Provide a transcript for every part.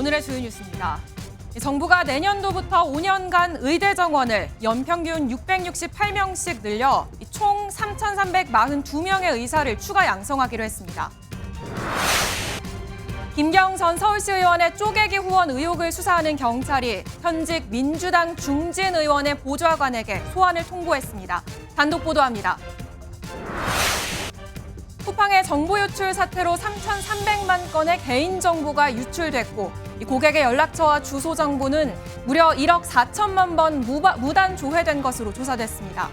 오늘의 주요 뉴스입니다. 정부가 내년도부터 5년간 의대 정원을 연평균 668명씩 늘려 총 3,342명의 의사를 추가 양성하기로 했습니다. 김경선 서울시 의원의 쪼개기 후원 의혹을 수사하는 경찰이 현직 민주당 중진 의원의 보좌관에게 소환을 통보했습니다. 단독 보도합니다. 쿠팡의 정보 유출 사태로 3,300만 건의 개인정보가 유출됐고 고객의 연락처와 주소 정보는 무려 1억 4천만 번 무단 조회된 것으로 조사됐습니다.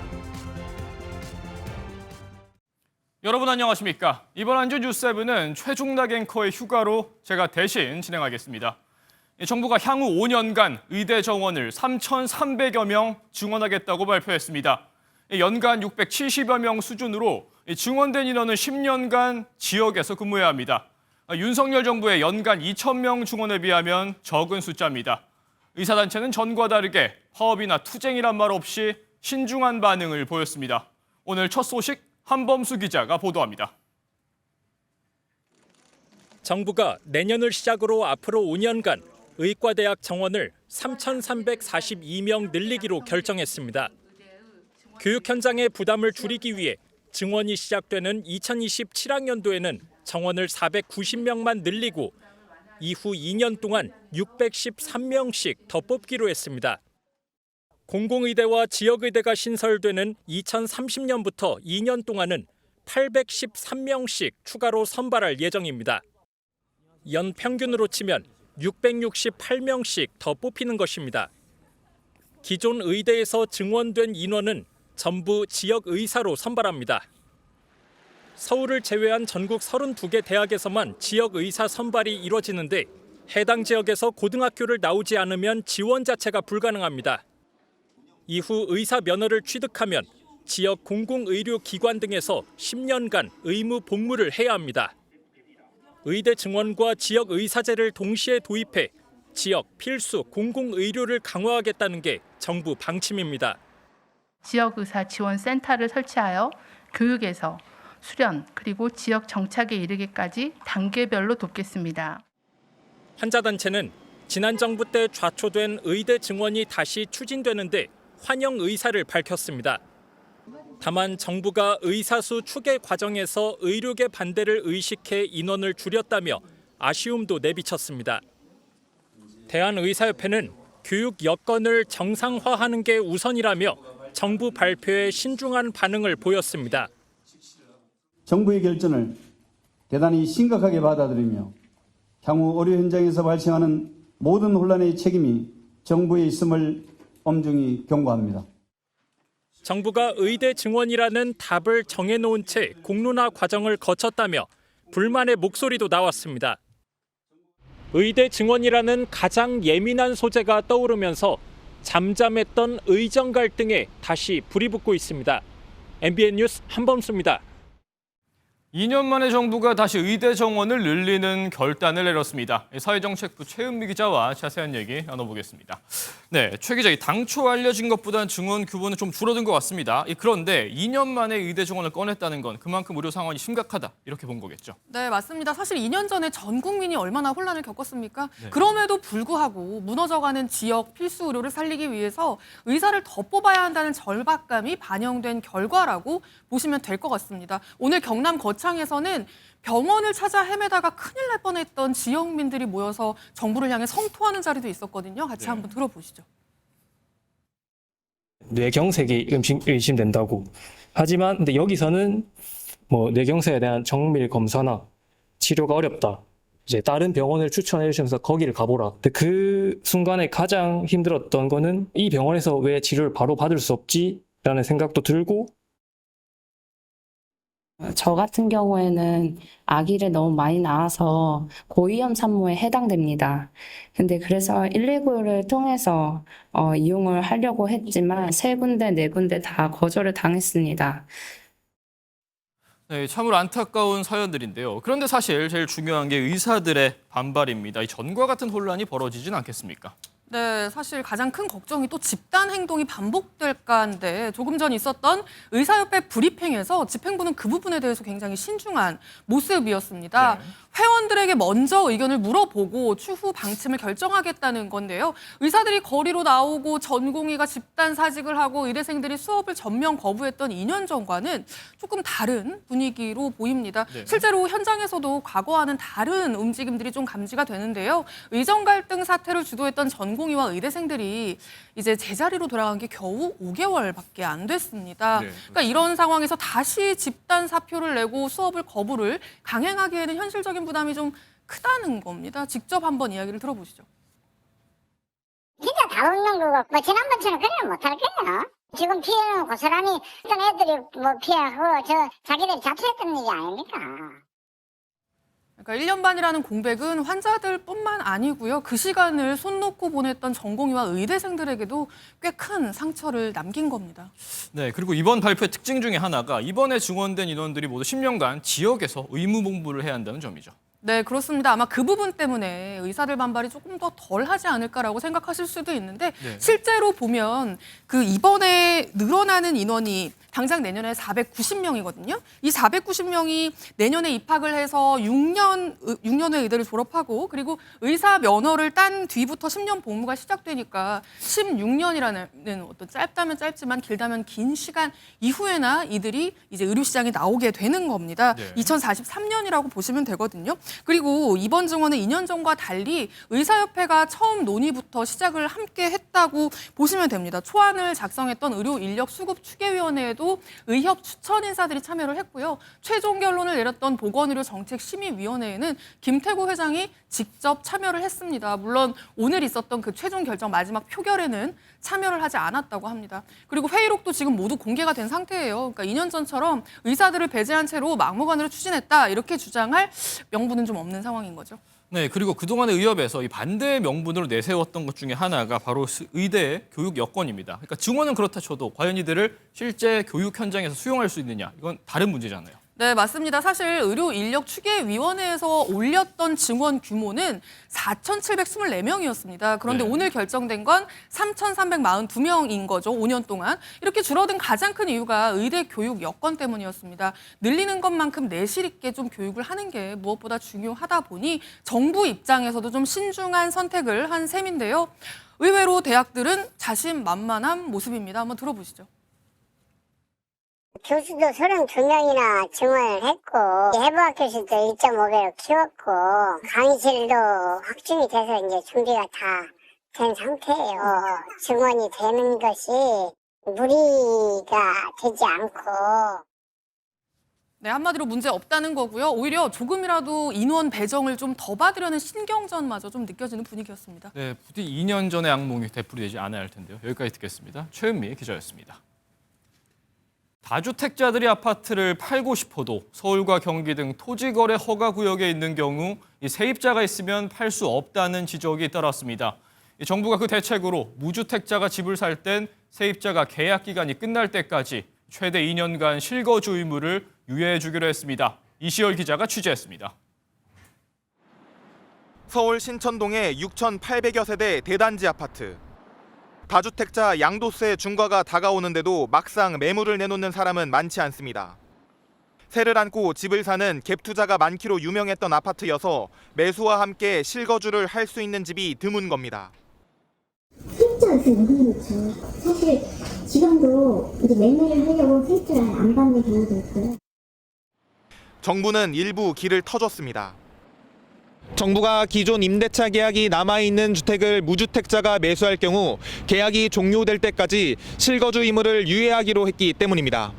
여러분 안녕하십니까? 이번 한 주 뉴스7은 최중락 앵커의 휴가로 제가 대신 진행하겠습니다. 정부가 향후 5년간 의대 정원을 3,300여 명 증원하겠다고 발표했습니다. 연간 670여 명 수준으로 증원된 인원은 10년간 지역에서 근무해야 합니다. 윤석열 정부의 연간 2,000명 증원에 비하면 적은 숫자입니다. 의사단체는 전과 다르게 파업이나 투쟁이란 말 없이 신중한 반응을 보였습니다. 오늘 첫 소식 한범수 기자가 보도합니다. 정부가 내년을 시작으로 앞으로 5년간 의과대학 정원을 3,342명 늘리기로 결정했습니다. 교육 현장의 부담을 줄이기 위해 증원이 시작되는 2027학년도에는 정원을 490명만 늘리고 이후 2년 동안 613명씩 더 뽑기로 했습니다. 공공의대와 지역의대가 신설되는 2030년부터 2년 동안은 813명씩 추가로 선발할 예정입니다. 연 평균으로 치면 668명씩 더 뽑히는 것입니다. 기존 의대에서 증원된 인원은 전부 지역 의사로 선발합니다. 서울을 제외한 전국 32개 대학에서만 지역 의사 선발이 이뤄지는데 해당 지역에서 고등학교를 나오지 않으면 지원 자체가 불가능합니다. 이후 의사 면허를 취득하면 지역 공공의료기관 등에서 10년간 의무 복무를 해야 합니다. 의대 증원과 지역 의사제를 동시에 도입해 지역 필수 공공의료를 강화하겠다는 게 정부 방침입니다. 지역의사 지원센터를 설치하여 교육에서 수련 그리고 지역 정착에 이르기까지 단계별로 돕겠습니다. 환자단체는 지난 정부 때 좌초된 의대 증원이 다시 추진되는데 환영 의사를 밝혔습니다. 다만 정부가 의사수 추계 과정에서 의료계 반대를 의식해 인원을 줄였다며 아쉬움도 내비쳤습니다. 대한의사협회는 교육 여건을 정상화하는 게 우선이라며 정부 발표에 신중한 반응을 보였습니다. 정부의 결정을 대단히 심각하게 받아들이며 향후 의료 현장에서 발생하는 모든 혼란의 책임이 정부에 있음을 엄중히 경고합니다. 정부가 의대 증원이라는 답을 정해놓은 채 공론화 과정을 거쳤다며 불만의 목소리도 나왔습니다. 의대 증원이라는 가장 예민한 소재가 떠오르면서 잠잠했던 의정 갈등에 다시 불이 붙고 있습니다. MBN 뉴스 한범수입니다. 2년 만에 정부가 다시 의대 정원을 늘리는 결단을 내렸습니다. 사회정책부 최은미 기자와 자세한 얘기 나눠보겠습니다. 네, 최 기자, 당초 알려진 것보다는 증원 규모는 좀 줄어든 것 같습니다. 그런데 2년 만에 의대 정원을 꺼냈다는 건 그만큼 의료 상황이 심각하다, 이렇게 본 거겠죠? 네, 맞습니다. 사실 2년 전에 전 국민이 얼마나 혼란을 겪었습니까? 네. 그럼에도 불구하고 무너져가는 지역 필수 의료를 살리기 위해서 의사를 더 뽑아야 한다는 절박감이 반영된 결과라고 보시면 될 것 같습니다. 오늘 경남 거창에서는 병원을 찾아 헤매다가 큰일 날 뻔했던 지역민들이 모여서 정부를 향해 성토하는 자리도 있었거든요. 같이 한번 들어보시죠. 뇌경색이 의심된다고. 하지만 근데 여기서는 뇌경색에 대한 정밀 검사나 치료가 어렵다. 이제 다른 병원을 추천해 주시면서 거기를 가보라. 근데 그 순간에 가장 힘들었던 거는 이 병원에서 왜 치료를 바로 받을 수 없지라는 생각도 들고. 저 같은 경우에는 아기를 너무 많이 낳아서 고위험 산모에 해당됩니다. 근데 그래서 119를 통해서 이용을 하려고 했지만 3군데, 4군데 다 거절을 당했습니다. 네, 참으로 안타까운 사연들인데요. 그런데 사실 제일 중요한 게 의사들의 반발입니다. 이 전과 같은 혼란이 벌어지진 않겠습니까? 네, 사실 가장 큰 걱정이 또 집단 행동이 반복될까인데 조금 전 있었던 의사협회 브리핑에서 집행부는 그 부분에 대해서 굉장히 신중한 모습이었습니다. 네. 회원들에게 먼저 의견을 물어보고 추후 방침을 결정하겠다는 건데요. 의사들이 거리로 나오고 전공의가 집단 사직을 하고 의대생들이 수업을 전면 거부했던 2년 전과는 조금 다른 분위기로 보입니다. 네. 실제로 현장에서도 과거와는 다른 움직임들이 좀 감지가 되는데요. 의정 갈등 사태를 주도했던 전공의와 의대생들이 이제 제자리로 돌아간 게 겨우 5개월밖에 안 됐습니다. 네, 그러니까 이런 상황에서 다시 집단 사표를 내고 수업을 거부를 강행하기에는 현실적인 부담이 좀 크다는 겁니다. 직접 한번 이야기를 들어보시죠. 진짜 다운명부가 뭐 지난번처럼 그래는 못할 거예요. 지금 피해는 고스란히 어떤 애들이 뭐 피해하고 자기들이 자초했던 얘기 아닙니까? 그러니까 1년 반이라는 공백은 환자들뿐만 아니고요. 그 시간을 손 놓고 보냈던 전공의와 의대생들에게도 꽤 큰 상처를 남긴 겁니다. 네, 그리고 이번 발표의 특징 중에 하나가 이번에 증원된 인원들이 모두 10년간 지역에서 의무 봉부를 해야 한다는 점이죠. 네, 그렇습니다. 아마 그 부분 때문에 의사들 반발이 조금 더 덜하지 않을까라고 생각하실 수도 있는데 네. 실제로 보면 그 이번에 늘어나는 인원이 당장 내년에 490명이거든요. 이 490명이 내년에 입학을 해서 6년 후에 의대를 졸업하고 그리고 의사 면허를 딴 뒤부터 10년 복무가 시작되니까 16년이라는 어떤 짧다면 짧지만 길다면 긴 시간 이후에나 이들이 이제 의료 시장에 나오게 되는 겁니다. 네. 2043년이라고 보시면 되거든요. 그리고 이번 증원은 2년 전과 달리 의사협회가 처음 논의부터 시작을 함께 했다고 보시면 됩니다. 초안을 작성했던 의료인력수급추계위원회에도 의협 추천 인사들이 참여를 했고요. 최종 결론을 내렸던 보건의료정책심의위원회에는 김태구 회장이 직접 참여를 했습니다. 물론 오늘 있었던 그 최종 결정 마지막 표결에는 참여를 하지 않았다고 합니다. 그리고 회의록도 지금 모두 공개가 된 상태예요. 그러니까 2년 전처럼 의사들을 배제한 채로 막무가내로 추진했다 이렇게 주장할 명분은 좀 없는 상황인 거죠. 네, 그리고 그동안의 의협에서 이 반대의 명분으로 내세웠던 것 중에 하나가 바로 의대의 교육 여건입니다. 그러니까 증원은 그렇다 쳐도 과연 이들을 실제 교육 현장에서 수용할 수 있느냐, 이건 다른 문제잖아요. 네, 맞습니다. 사실 의료인력추계위원회에서 올렸던 증원 규모는 4,724명이었습니다. 그런데 네. 오늘 결정된 건 3,342명인 거죠. 5년 동안. 이렇게 줄어든 가장 큰 이유가 의대 교육 여건 때문이었습니다. 늘리는 것만큼 내실 있게 좀 교육을 하는 게 무엇보다 중요하다 보니 정부 입장에서도 좀 신중한 선택을 한 셈인데요. 의외로 대학들은 자신만만한 모습입니다. 한번 들어보시죠. 교수도 32명이나 증원을 했고 해부학 교수도 1.5배로 키웠고 강의실도 확충이 돼서 이제 준비가 다 된 상태예요. 증원이 되는 것이 무리가 되지 않고 네, 한마디로 문제 없다는 거고요. 오히려 조금이라도 인원 배정을 좀 더 받으려는 신경전마저 좀 느껴지는 분위기였습니다. 네, 부디 2년 전의 악몽이 되풀이되지 않아야 할 텐데요. 여기까지 듣겠습니다. 최은미 기자였습니다. 다주택자들이 아파트를 팔고 싶어도 서울과 경기 등 토지거래 허가구역에 있는 경우 이 세입자가 있으면 팔 수 없다는 지적이 따랐습니다. 정부가 그 대책으로 무주택자가 집을 살 땐 세입자가 계약 기간이 끝날 때까지 최대 2년간 실거주 의무를 유예해 주기로 했습니다. 이시열 기자가 취재했습니다. 서울 신천동의 6,800여 세대 대단지 아파트. 다주택자 양도세 중과가 다가오는데도 막상 매물을 내놓는 사람은 많지 않습니다. 세를 안고 집을 사는 갭 투자가 많기로 유명했던 아파트여서 매수와 함께 실거주를 할 수 있는 집이 드문 겁니다. 세입자가 있으면 힘들죠. 사실 지금도 이제 매매를 하려고 세입자를 안 받는 경우도 있고요. 정부는 일부 길을 터줬습니다. 정부가 기존 임대차 계약이 남아있는 주택을 무주택자가 매수할 경우 계약이 종료될 때까지 실거주 의무를 유예하기로 했기 때문입니다.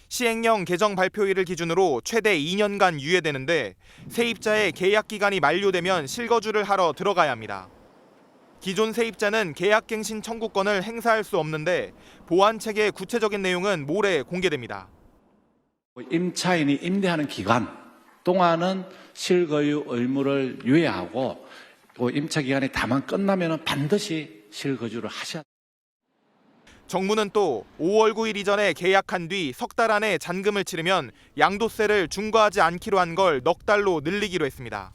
시행령 개정 발표일을 기준으로 최대 2년간 유예되는데 세입자의 계약 기간이 만료되면 실거주를 하러 들어가야 합니다. 기존 세입자는 계약갱신 청구권을 행사할 수 없는데 보완책의 구체적인 내용은 모레 공개됩니다. 임차인이 임대하는 기간 동안은 실거주 의무를 유예하고 또 임차 기간이 다만 끝나면 반드시 실거주를 하셔야 합니다. 정부는 또 5월 9일 이전에 계약한 뒤 석 달 안에 잔금을 치르면 양도세를 중과하지 않기로 한 걸 넉 달로 늘리기로 했습니다.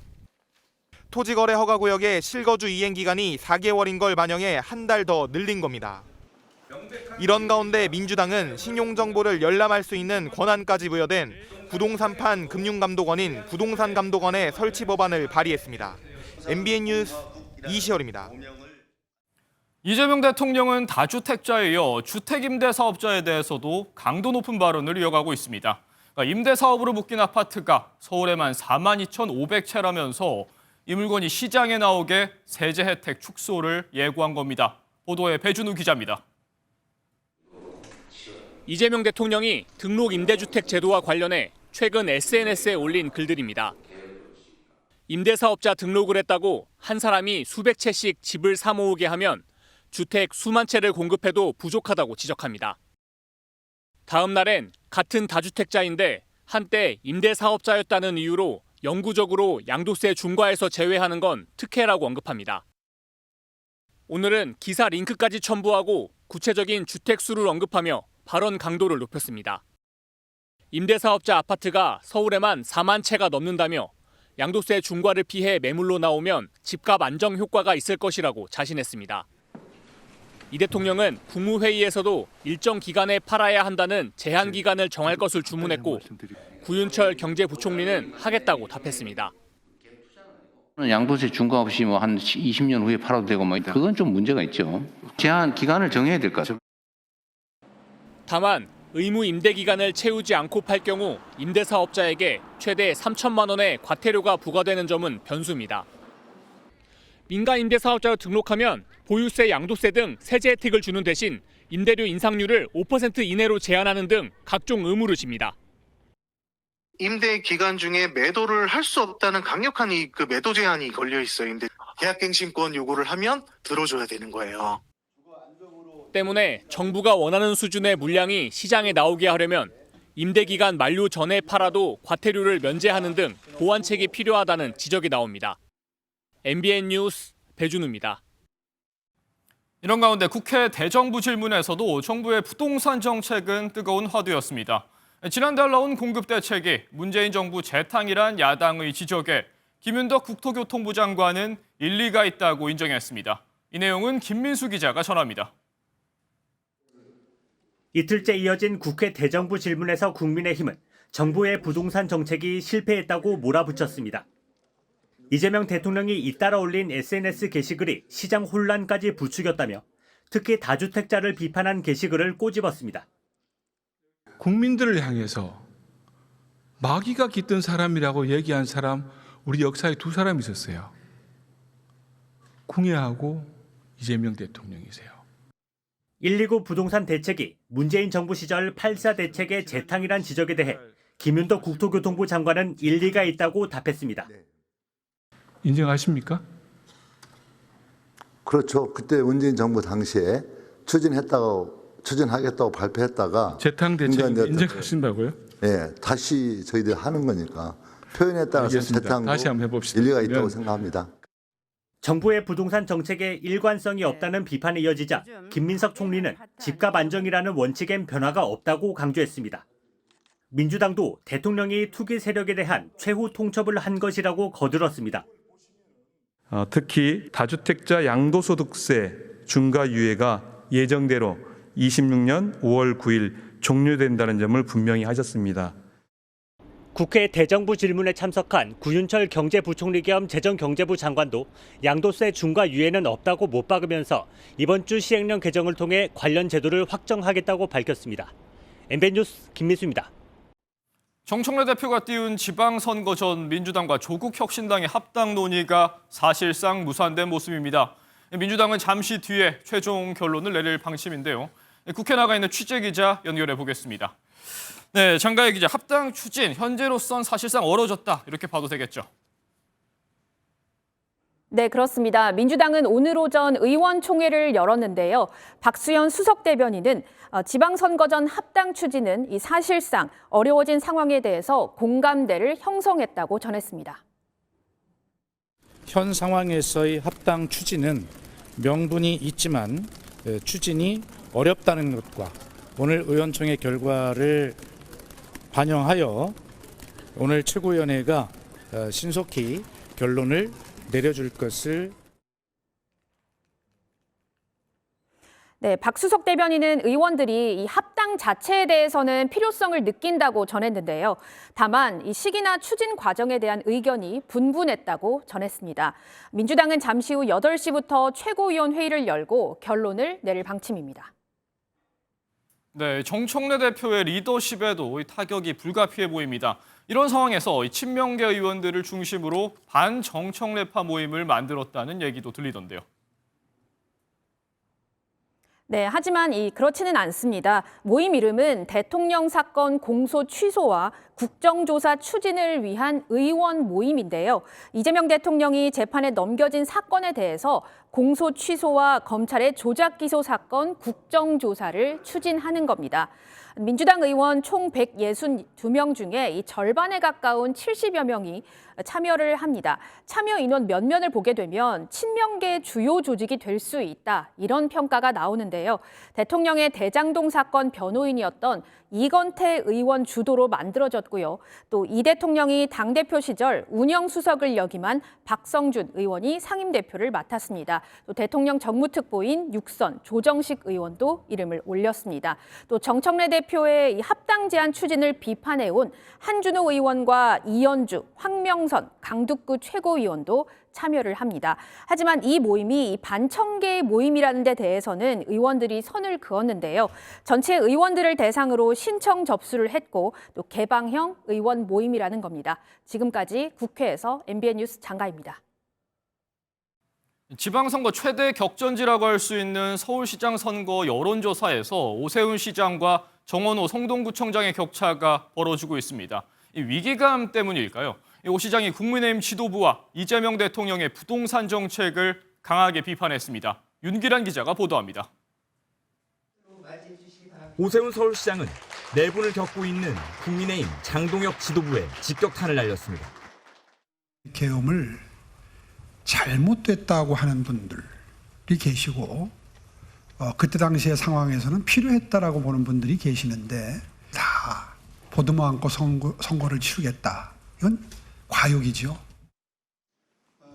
토지거래 허가구역의 실거주 이행 기간이 4개월인 걸 반영해 한 달 더 늘린 겁니다. 이런 가운데 민주당은 신용정보를 열람할 수 있는 권한까지 부여된 부동산판 금융감독원인 부동산감독원의 설치 법안을 발의했습니다. MBN 뉴스 이시열입니다. 이재명 대통령은 다주택자에 이어 주택임대사업자에 대해서도 강도 높은 발언을 이어가고 있습니다. 임대사업으로 묶인 아파트가 서울에만 42,500채라면서 이 물건이 시장에 나오게 세제 혜택 축소를 예고한 겁니다. 보도에 배준우 기자입니다. 이재명 대통령이 등록 임대주택 제도와 관련해 최근 SNS에 올린 글들입니다. 임대사업자 등록을 했다고 한 사람이 수백 채씩 집을 사모으게 하면 주택 수만 채를 공급해도 부족하다고 지적합니다. 다음 날엔 같은 다주택자인데 한때 임대사업자였다는 이유로 영구적으로 양도세 중과에서 제외하는 건 특혜라고 언급합니다. 오늘은 기사 링크까지 첨부하고 구체적인 주택 수를 언급하며 발언 강도를 높였습니다. 임대사업자 아파트가 서울에만 4만 채가 넘는다며 양도세 중과를 피해 매물로 나오면 집값 안정 효과가 있을 것이라고 자신했습니다. 이 대통령은 국무회의에서도 일정 기간에 팔아야 한다는 제한 기간을 정할 것을 주문했고 구윤철 경제부총리는 하겠다고 답했습니다. 양도세 중과 없이 뭐 한 20년 후에 팔아도 되고 뭐 그건 좀 문제가 있죠. 제한 기간을 정해야 될 것 같아요. 다만 의무 임대 기간을 채우지 않고 팔 경우 임대사업자에게 최대 3천만 원의 과태료가 부과되는 점은 변수입니다. 민간 임대사업자로 등록하면 보유세, 양도세 등 세제 혜택을 주는 대신 임대료 인상률을 5% 이내로 제한하는 등 각종 의무를 집니다. 임대 기간 중에 매도를 할 수 없다는 강력한 그 매도 제한이 걸려 있어요. 계약갱신권 요구를 하면 들어줘야 되는 거예요. 때문에 정부가 원하는 수준의 물량이 시장에 나오게 하려면 임대 기간 만료 전에 팔아도 과태료를 면제하는 등 보완책이 필요하다는 지적이 나옵니다. MBN 뉴스 배준우입니다. 이런 가운데 국회 대정부 질문에서도 정부의 부동산 정책은 뜨거운 화두였습니다. 지난달 나온 공급대책이 문재인 정부 재탕이란 야당의 지적에 김윤덕 국토교통부 장관은 일리가 있다고 인정했습니다. 이 내용은 김민수 기자가 전합니다. 이틀째 이어진 국회 대정부 질문에서 국민의힘은 정부의 부동산 정책이 실패했다고 몰아붙였습니다. 이재명 대통령이 잇따라 올린 SNS 게시글이 시장 혼란까지 부추겼다며 특히 다주택자를 비판한 게시글을 꼬집었습니다. 국민들을 향해서 마귀가 깃든 사람이라고 얘기한 사람 우리 역사에 두 사람이 있었어요. 궁예하고 이재명 대통령이세요. 129 부동산 대책이 문재인 정부 시절 8.4 대책의 재탕이란 지적에 대해 김윤덕 국토교통부 장관은 일리가 있다고 답했습니다. 인정하십니까? 그렇죠. 그때 문재인 정부 당시에 추진하겠다고 발표했다가 재탕 대책 인정하신다고요? 네, 다시 저희들 하는 거니까 표현에 따라서 재탕도 다시 한번 해봅시다. 일리가 있다고 생각합니다. 정부의 부동산 정책에 일관성이 없다는 비판이 이어지자 김민석 총리는 집값 안정이라는 원칙엔 변화가 없다고 강조했습니다. 민주당도 대통령이 투기 세력에 대한 최후 통첩을 한 것이라고 거들었습니다. 특히 다주택자 양도소득세 중과 유예가 예정대로 26년 5월 9일 종료된다는 점을 분명히 하셨습니다. 국회 대정부 질문에 참석한 구윤철 경제부총리 겸 재정경제부 장관도 양도세 중과 유예는 없다고 못 박으면서 이번 주 시행령 개정을 통해 관련 제도를 확정하겠다고 밝혔습니다. MBN 뉴스 김민수입니다. 정청래 대표가 띄운 지방선거 전 민주당과 조국혁신당의 합당 논의가 사실상 무산된 모습입니다. 민주당은 잠시 뒤에 최종 결론을 내릴 방침인데요. 국회 나가 있는 취재기자 연결해 보겠습니다. 네, 장가희 기자, 합당 추진 현재로선 사실상 얼어졌다 이렇게 봐도 되겠죠? 네, 그렇습니다. 민주당은 오늘 오전 의원총회를 열었는데요. 박수현 수석 대변인은 지방선거 전 합당 추진은 이 사실상 어려워진 상황에 대해서 공감대를 형성했다고 전했습니다. 현 상황에서의 합당 추진은 명분이 있지만 추진이 어렵다는 것과 오늘 의원총회 결과를 반영하여 오늘 최고위원회가 신속히 결론을 내려줄 것을. 네, 박수석 대변인은 의원들이 이 합당 자체에 대해서는 필요성을 느낀다고 전했는데요. 다만 이 시기나 추진 과정에 대한 의견이 분분했다고 전했습니다. 민주당은 잠시 후 8시부터 최고위원 회의를 열고 결론을 내릴 방침입니다. 네, 정청래 대표의 리더십에도 타격이 불가피해 보입니다. 이런 상황에서 친명계 의원들을 중심으로 반정청래파 모임을 만들었다는 얘기도 들리던데요. 네, 하지만 그렇지는 않습니다. 모임 이름은 대통령 사건 공소 취소와 국정조사 추진을 위한 의원 모임인데요. 이재명 대통령이 재판에 넘겨진 사건에 대해서 공소 취소와 검찰의 조작 기소 사건 국정조사를 추진하는 겁니다. 민주당 의원 총 162명 중에 이 절반에 가까운 70여 명이 참여를 합니다. 참여 인원 면면을 보게 되면 친명계 주요 조직이 될 수 있다, 이런 평가가 나오는데요. 대통령의 대장동 사건 변호인이었던 이건태 의원 주도로 만들어졌고요. 또 이 대통령이 당대표 시절 운영수석을 역임한 박성준 의원이 상임대표를 맡았습니다. 또 대통령 정무특보인 육선 조정식 의원도 이름을 올렸습니다. 또 정청래 대표의 이 합당 제안 추진을 비판해온 한준호 의원과 이현주, 황명선 강북구 최고위원도 참여를 합니다. 하지만 이 모임이 반청계 모임이라는 데 대해서는 의원들이 선을 그었는데요. 전체 의원들을 대상으로 신청 접수를 했고 또 개방형 의원 모임이라는 겁니다. 지금까지 국회에서 MBN 뉴스 장가입니다. 지방선거 최대 격전지라고 할 수 있는 서울시장 선거 여론조사에서 오세훈 시장과 정원호 성동구청장의 격차가 벌어지고 있습니다. 이 위기감 때문일까요? 오 시장이 국민의힘 지도부와 이재명 대통령의 부동산 정책을 강하게 비판했습니다. 윤기란 기자가 보도합니다. 오세훈 서울시장은 내분을 겪고 있는 국민의힘 장동혁 지도부에 직격탄을 날렸습니다. 계엄을 잘못됐다고 하는 분들이 계시고 그때 당시의 상황에서는 필요했다라고 보는 분들이 계시는데 다 보듬어 안고 선거를 치르겠다. 이건 과욕이죠.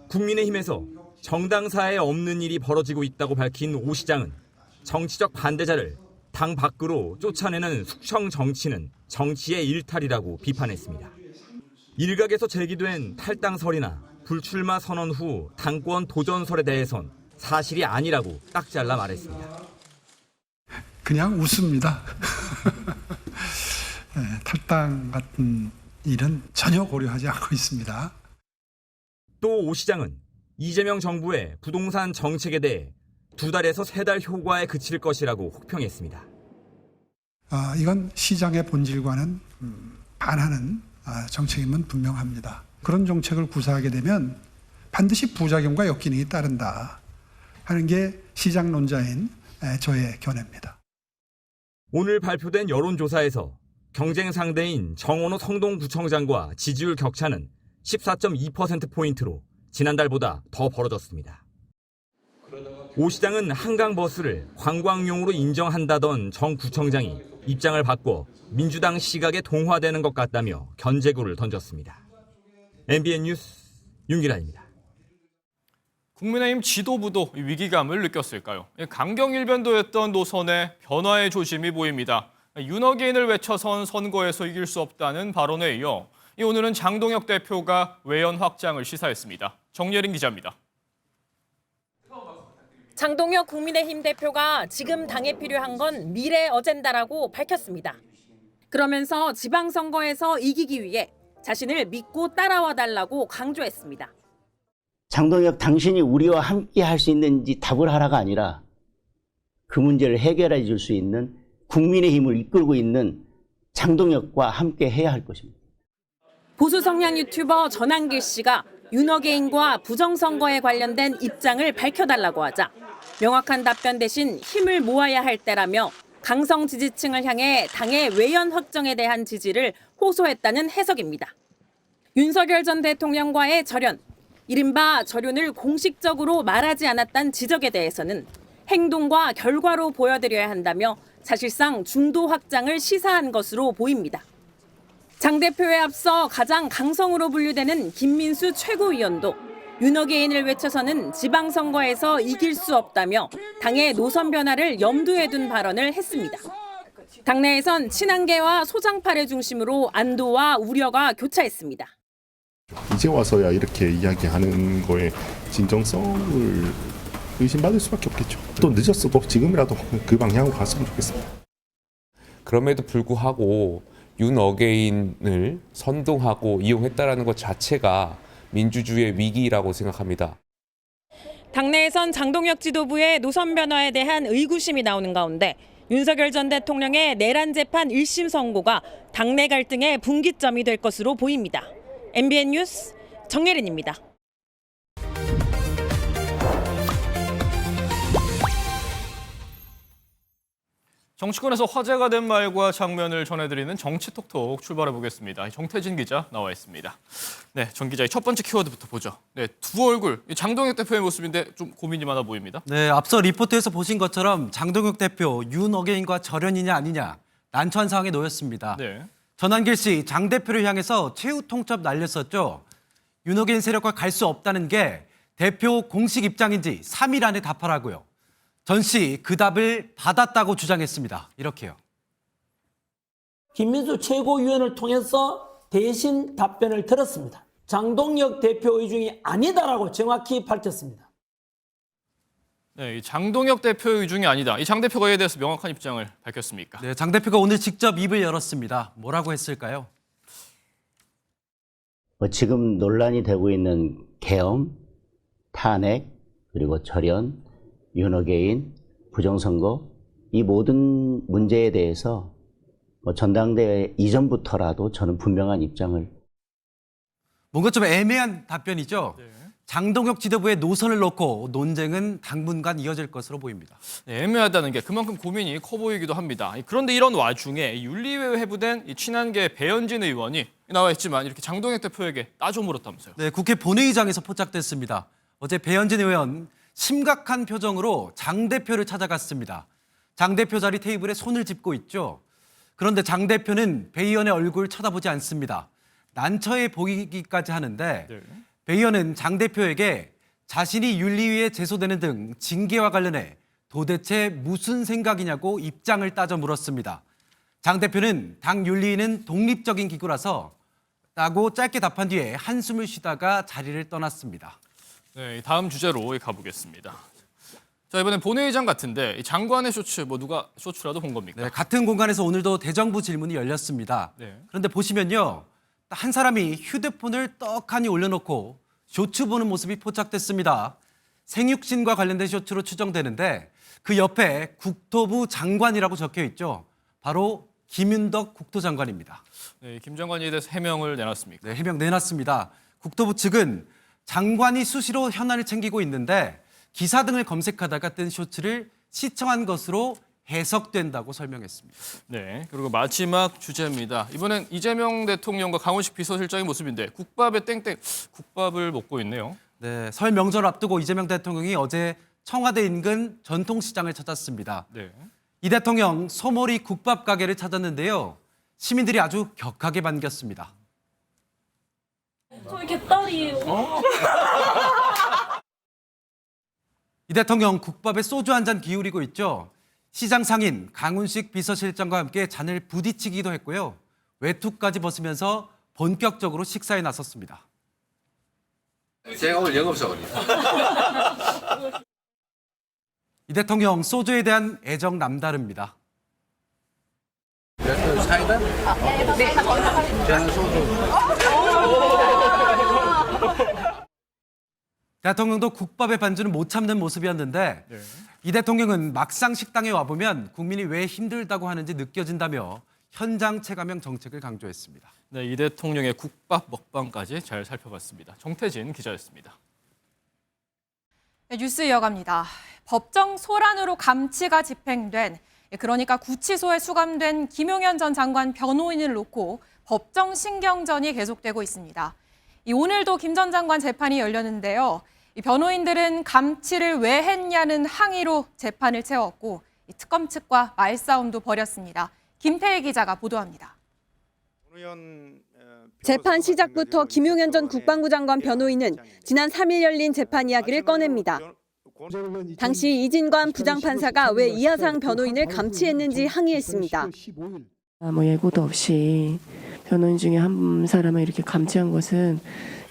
국민의힘에서 정당사에 없는 일이 벌어지고 있다고 밝힌 오 시장은 정치적 반대자를 당 밖으로 쫓아내는 숙청 정치는 정치의 일탈이라고 비판했습니다. 일각에서 제기된 탈당설이나 불출마 선언 후 당권 도전설에 대해선 사실이 아니라고 딱 잘라 말했습니다. 그냥 웃습니다. 네, 탈당 같은 일은 전혀 고려하지 않고 있습니다. 또 오 시장은 이재명 정부의 부동산 정책에 대해 2달에서 3달 효과에 그칠 것이라고 혹평했습니다. 이건 시장의 본질과는 반하는 정책임은 분명합니다. 그런 정책을 구사하게 되면 반드시 부작용과 역기능이 따른다 하는 게 시장론자인 저의 견해입니다. 오늘 발표된 여론조사에서 경쟁 상대인 정원호 성동구청장과 지지율 격차는 14.2%포인트로 지난달보다 더 벌어졌습니다. 오 시장은 한강버스를 관광용으로 인정한다던 정 구청장이 입장을 바꿔 민주당 시각에 동화되는 것 같다며 견제구를 던졌습니다. MBN 뉴스 윤기란입니다. 국민의힘 지도부도 위기감을 느꼈을까요? 강경일변도였던 노선의 변화의 조짐이 보입니다. 윤어게인을 외쳐선 선거에서 이길 수 없다는 발언에 이어 오늘은 장동혁 대표가 외연 확장을 시사했습니다. 정예린 기자입니다. 장동혁 국민의힘 대표가 지금 당에 필요한 건 미래 어젠다라고 밝혔습니다. 그러면서 지방선거에서 이기기 위해 자신을 믿고 따라와 달라고 강조했습니다. 장동혁, 당신이 우리와 함께 할 수 있는지 답을 하라가 아니라 그 문제를 해결해 줄 수 있는 국민의힘을 이끌고 있는 장동혁과 함께 해야 할 것입니다. 보수 성향 유튜버 전한길 씨가 윤어게인과 부정선거에 관련된 입장을 밝혀달라고 하자 명확한 답변 대신 힘을 모아야 할 때라며 강성 지지층을 향해 당의 외연 확정에 대한 지지를 호소했다는 해석입니다. 윤석열 전 대통령과의 절연, 이른바 절연을 공식적으로 말하지 않았다는 지적에 대해서는 행동과 결과로 보여드려야 한다며 사실상 중도 확장을 시사한 것으로 보입니다. 장 대표에 앞서 가장 강성으로 분류되는 김민수 최고위원도 윤어게인을 외쳐서는 지방선거에서 이길 수 없다며 당의 노선 변화를 염두에 둔 발언을 했습니다. 당내에선 친한계와 소장파를 중심으로 안도와 우려가 교차했습니다. 이제 와서야 이렇게 이야기하는 거에 진정성을 의심받을 수밖에 없겠죠. 또 늦었어도 지금이라도 그 방향으로 갔으면 좋겠습니다. 그럼에도 불구하고 윤어게인을 선동하고 이용했다라는 것 자체가 민주주의의 위기라고 생각합니다. 당내에선 장동혁 지도부의 노선 변화에 대한 의구심이 나오는 가운데 윤석열 전 대통령의 내란 재판 1심 선고가 당내 갈등의 분기점이 될 것으로 보입니다. MBN 뉴스 정예린입니다. 정치권에서 화제가 된 말과 장면을 전해드리는 정치톡톡 출발해 보겠습니다. 정태진 기자 나와 있습니다. 네, 정 기자의 첫 번째 키워드부터 보죠. 네, 두 얼굴, 장동혁 대표의 모습인데 좀 고민이 많아 보입니다. 네, 앞서 리포트에서 보신 것처럼 장동혁 대표 윤어게인과 절연이냐 아니냐 난처한 상황에 놓였습니다. 네. 전한길 씨 장 대표를 향해서 최후 통첩 날렸었죠. 윤어게인 세력과 갈 수 없다는 게 대표 공식 입장인지 3일 안에 답하라고요. 전 씨 그 답을 받았다고 주장했습니다. 이렇게요. 김민수 최고위원을 통해서 대신 답변을 들었습니다. 장동혁 대표 의중이 아니다라고 정확히 밝혔습니다. 네, 이 장동혁 대표의 의중이 아니다. 이 장 대표가 이에 대해서 명확한 입장을 밝혔습니까? 네, 장 대표가 오늘 직접 입을 열었습니다. 뭐라고 했을까요? 지금 논란이 되고 있는 계엄, 탄핵, 그리고 절연, 윤어게인, 부정선거 이 모든 문제에 대해서 전당대회 이전부터라도 저는 분명한 입장을. 뭔가 좀 애매한 답변이죠. 네. 장동혁 지도부의 노선을 놓고 논쟁은 당분간 이어질 것으로 보입니다. 네, 애매하다는 게 그만큼 고민이 커 보이기도 합니다. 그런데 이런 와중에 윤리위에 회부된 친한계 배현진 의원이 나와 있지만 이렇게 장동혁 대표에게 따져 물었다면서요. 네, 국회 본회의장에서 포착됐습니다. 어제 배현진 의원 심각한 표정으로 장 대표를 찾아갔습니다. 장 대표 자리 테이블에 손을 짚고 있죠. 그런데 장 대표는 배 의원의 얼굴 쳐다보지 않습니다. 난처해 보이기까지 하는데 네. 배 의원은 장 대표에게 자신이 윤리위에 제소되는 등 징계와 관련해 도대체 무슨 생각이냐고 입장을 따져 물었습니다. 장 대표는 당 윤리위는 독립적인 기구라서 라고 짧게 답한 뒤에 한숨을 쉬다가 자리를 떠났습니다. 네, 다음 주제로 가보겠습니다. 자, 이번엔 본회의장 같은데 장관의 쇼츠, 누가 쇼츠라도 본 겁니까? 네, 같은 공간에서 오늘도 대정부 질문이 열렸습니다. 네. 그런데 보시면요, 한 사람이 휴대폰을 떡하니 올려놓고 쇼츠 보는 모습이 포착됐습니다. 생육신과 관련된 쇼츠로 추정되는데 그 옆에 국토부 장관이라고 적혀 있죠. 바로 김윤덕 국토장관입니다. 네, 김 장관에 대해서 해명을 내놨습니까? 네, 해명 내놨습니다. 국토부 측은 장관이 수시로 현안을 챙기고 있는데 기사 등을 검색하다가 뜬 쇼츠를 시청한 것으로 해석된다고 설명했습니다. 네, 그리고 마지막 주제입니다. 이번엔 이재명 대통령과 강훈식 비서실장의 모습인데 국밥에 땡땡, 국밥을 먹고 있네요. 네, 설 명절 앞두고 이재명 대통령이 어제 청와대 인근 전통시장을 찾았습니다. 네. 이 대통령 소머리 국밥 가게를 찾았는데요. 시민들이 아주 격하게 반겼습니다. 저희 갯다리예요. 이 대통령 국밥에 소주 한 잔 기울이고 있죠. 시장 상인 강훈식 비서실장과 함께 잔을 부딪히기도 했고요. 외투까지 벗으면서 본격적으로 식사에 나섰습니다. 제가 오늘 영업사원입니다. 이 대통령 소주에 대한 애정 남다릅니다. 사이다? 네. 저는 소주. 대통령도 국밥의 반주는 못 참는 모습이었는데 네. 이 대통령은 막상 식당에 와보면 국민이 왜 힘들다고 하는지 느껴진다며 현장 체감형 정책을 강조했습니다. 네, 이 대통령의 국밥 먹방까지 잘 살펴봤습니다. 정태진 기자였습니다. 네, 뉴스 이어갑니다. 법정 소란으로 감치가 집행된, 그러니까 구치소에 수감된 김용현 전 장관 변호인을 놓고 법정 신경전이 계속되고 있습니다. 오늘도 김 전 장관 재판이 열렸는데요. 이 변호인들은 감치를 왜 했냐는 항의로 재판을 채웠고 특검 측과 말싸움도 벌였습니다. 김태희 기자가 보도합니다. 재판 시작부터 김용현 전 국방부 장관 변호인은 지난 3일 열린 재판 이야기를 꺼냅니다. 당시 이진관 부장판사가 왜 이하상 변호인을 감치했는지 항의했습니다. 예고도 없이 변호인 중에 한 사람을 이렇게 감치한 것은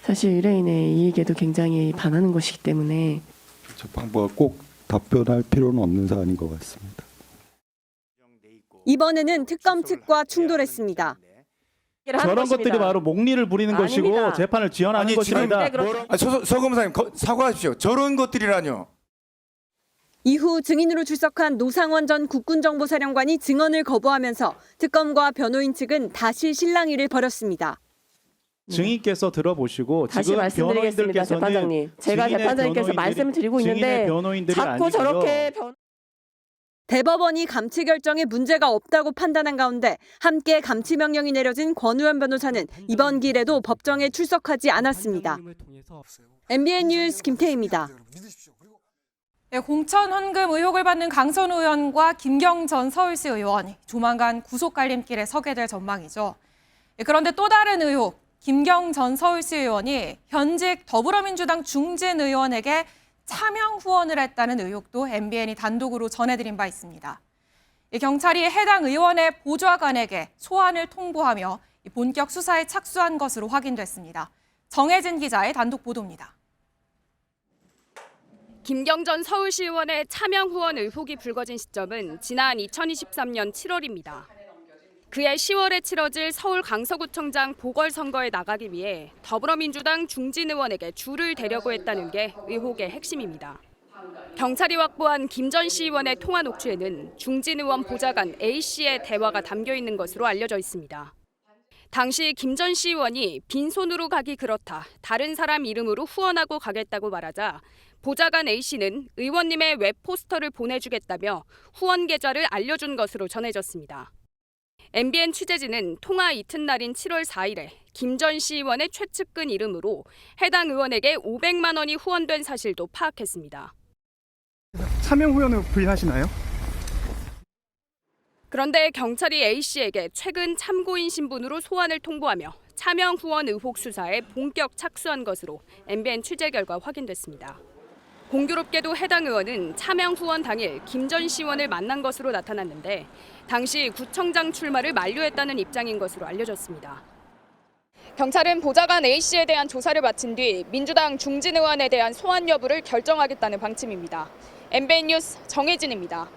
사실 의뢰인의 이익에도 굉장히 반하는 것이기 때문에 재판부가 꼭 답변할 필요는 없는 사안인 것 같습니다. 이번에는 특검 측과 충돌했습니다. 저런 것들이 바로 목리를 부리는 것이고 재판을 지연하는 것입니다. 서 검사님 사과하십시오. 저런 것들이라뇨. 이후 증인으로 출석한 노상원 전 국군정보사령관이 증언을 거부하면서 특검과 변호인 측은 다시 실랑이를 벌였습니다. 증인께서 들어보시고 다시 지금 말씀드리겠습니다, 재판장님. 제가 재판장님께서 말씀을 드리고 있는데 자꾸 저렇게 대법원이 감치 결정에 문제가 없다고 판단한 가운데 함께 감치 명령이 내려진 권우현 변호사는 이번 길에도 법정에 출석하지 않았습니다. MBN 뉴스 김태희입니다. 공천 헌금 의혹을 받는 강선 의원과 김경 전 서울시 의원이 조만간 구속 갈림길에 서게 될 전망이죠. 그런데 또 다른 의혹, 김경 전 서울시 의원이 현직 더불어민주당 중진 의원에게 차명 후원을 했다는 의혹도 MBN이 단독으로 전해드린 바 있습니다. 경찰이 해당 의원의 보좌관에게 소환을 통보하며 본격 수사에 착수한 것으로 확인됐습니다. 정혜진 기자의 단독 보도입니다. 김경 전 서울시 의원의 차명 후원 의혹이 불거진 시점은 지난 2023년 7월입니다. 그해 10월에 치러질 서울 강서구청장 보궐선거에 나가기 위해 더불어민주당 중진 의원에게 줄을 대려고 했다는 게 의혹의 핵심입니다. 경찰이 확보한 김 전 시의원의 통화 녹취에는 중진 의원 보좌관 A씨의 대화가 담겨 있는 것으로 알려져 있습니다. 당시 김 전 시의원이 빈손으로 가기 그렇다, 다른 사람 이름으로 후원하고 가겠다고 말하자 보좌관 A씨는 의원님의 웹 포스터를 보내주겠다며 후원 계좌를 알려준 것으로 전해졌습니다. MBN 취재진은 통화 이튿날인 7월 4일에 김 전 시의원의 최측근 이름으로 해당 의원에게 500만 원이 후원된 사실도 파악했습니다. 차명 후원을 부인하시나요? 그런데 경찰이 A씨에게 최근 참고인 신분으로 소환을 통보하며 차명 후원 의혹 수사에 본격 착수한 것으로 MBN 취재 결과 확인됐습니다. 공교롭게도 해당 의원은 차명 후원 당일 김 전 시의원을 만난 것으로 나타났는데 당시 구청장 출마를 만료했다는 입장인 것으로 알려졌습니다. 경찰은 보좌관 A씨에 대한 조사를 마친 뒤 민주당 중진 의원에 대한 소환 여부를 결정하겠다는 방침입니다. MBN 뉴스 정혜진입니다.